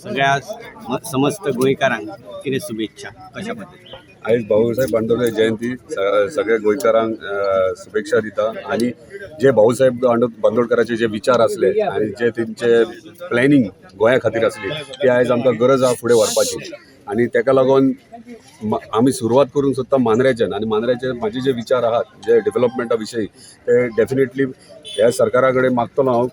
सगळ्या समस्त गोंयकारांक कितें शुभेच्छा कशा पद्धतीन आयज भाऊसाहेब बांडोले जयंती सगळ्या गोंयकारांक शुभेच्छा दिता आणि जे भाऊसाहेब बांदोडकरांचे जे विचार असले आणि जे तेंचे प्लॅनिंग गोंया खातीर असली ती आयज आमकां गरज आहा फुडें व्हरपाची आणि तेका लागून आमी सुरवात करूंक सोदता मांद्रेच्यान आणि मांद्रेचे म्हाजे जे विचार आहात जे डेव्हलपमेंटा विशयी ते डेफिनेटली ह्या सरकारा कडेन मागतलो हांव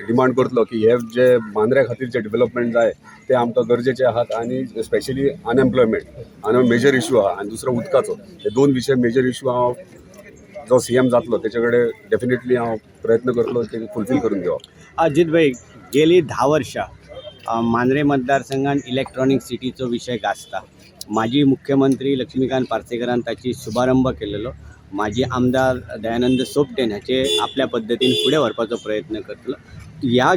डिमांड करतलो की हे जे मांद्रे खातीर जे डेव्हलपमेंट जाय ते आमकां गरजेचे आहात आणि स्पेशली अनएम्प्लॉयमेंट हांगा मेजर इशू आहा आणि दुसरो उदकाचो हे दोन विशय मेजर इशू हांव जो सीएम जातलो तेचे कडेन डेफिनेटली हांव प्रयत्न करतलो ते फुलफील करून घेवप। अजित भाई गेली 10 वर्षां मांद्रे मतदारसंघात इलेक्ट्रॉनिक सिटीचो विषय गाजता। माजी मुख्यमंत्री लक्ष्मीकांत पार्सेकरान ताची शुभारंभ केलेलो, माजी आमदार दयानंद सोपटेन हाचे आपल्या पद्धतीन फुडें व्हरपाचो प्रयत्न करतलो। ह्या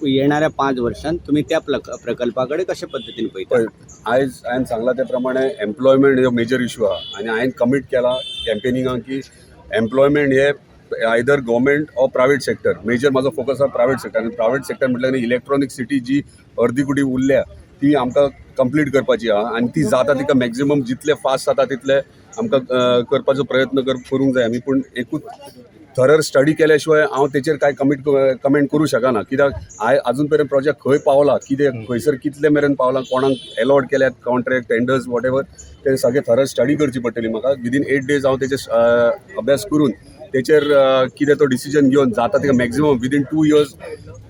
येणाऱ्या 5 वर्षांत तुम्ही त्या प्रकल्पाकडे कशा पद्धतीने पळयता? आयज हांवें सांगला त्या प्रमाणे एम्प्लॉयमेंट हो मेजर इशू आहा आणि हांवें कमीट केला कॅम्पेनिंगाक की एम्प्लॉयमेंट हे either government or private sector major म्हाजो फोकस आहा प्रायवेट सेक्टर आणि प्रायवेट सेक्टर म्हटल्यार इलेक्ट्रॉनिक सिटी जी अर्दी कुडी उरल्या ती आमकां कंप्लीट करपाची आहा आणि ती जाता तिका मॅक्झिमम जितले फास्ट जाता तितले आमकां करपाचो प्रयत्न करूंक जाय आमी। पूण एकूच थरर स्टडी केल्या हांव तेचेर कांय कमेंट करूं शकना कित्याक अजून पर्यंत प्रोजेक्ट खंय पावला कितें खंयसर कितले मेरेन पावला कोणाक अलॉट केल्यात कॉन्ट्रॅक्ट टेंडर्स वॉट एवर ते सगळे थरर स्टडी करची पडटली म्हाका विदीन 8 days हांव तेचेर अभ्यास करून तेचेर कितें तो डिसिजन घेवन जाता तिका मॅक्झिमम विदीन 2 years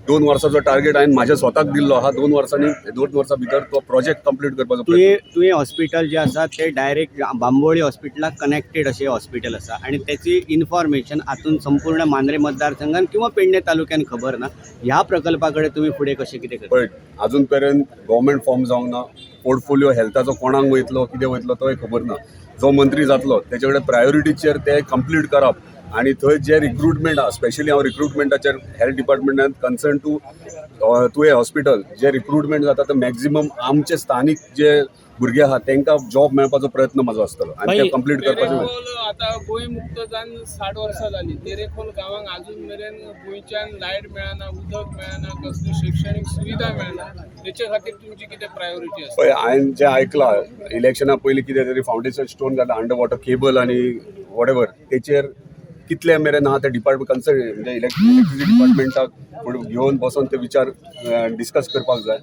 2 वर्सांचो टार्गेट हांवें म्हाज्या स्वताक दिल्लो आहा 2 वर्सां भितर तो प्रोजेक्ट कंप्लीट करपाचो तुवें हॉस्पिटल जे आसा ते डायरेक्ट बांबोळी हॉस्पिटलाक कनेक्टेड अशें हॉस्पिटल आसा आणि त्याची इन्फॉर्मेशन आतून संपूर्ण मांद्रे मतदारसंघात किंवा पेडणे तालुक्यात खबर ना। ह्या प्रकल्पाकडे तुम्ही फुडें कशें कितें करता? पळय अजून पर्यंत गव्हर्मेंट फॉर्म जावंक ना, पोर्टफोलिओ हेल्थाचो कोणाक वयतलो कितें वयतलो तोय खबर ना। जो मंत्री जातलो तेचे कडेन प्रायोरिटीचेर ते कंप्लीट करप आणि थंय जे रिक्रुटमेंट आहा स्पेशली हांव रिक्रुटमेंटाचेर हेल्थ डिपार्टमेंटान कन्सर्न टू तुवें हॉस्पिटल जे रिक्रुटमेंट जाता ते मॅक्झिमम आमचे स्थानिक जे भुरगे आहात तांकां जॉब मेळपाचो प्रयत्न म्हाजो आसतलो आणि ते कंप्लीट करपाचें। आता गोंय मुक्त जावन 60 वर्सां जाली तेरेखोल गांवांक अजून मेरेन गोंयच्यान लायट मेळना, उदक मेळना, कसली शैक्षणिक सुविधा मेळना, तेचे खातीर तुमची कितें प्रायोरिटी आसा? पळय हांवें जें आयकलां इलेक्शना पयलीं कितें तरी फावंडेशन स्टोन घातला अंडर वॉटर केबल आनी वॉट एवर तेचेर कितले मेरेन आहा ते डिपार्टमेंट कन्सर्न म्हणजे इलेक्ट्रिसिटी डिपार्टमेंटाक घेवन बसून ते विचार डिस्कस करपाक जाय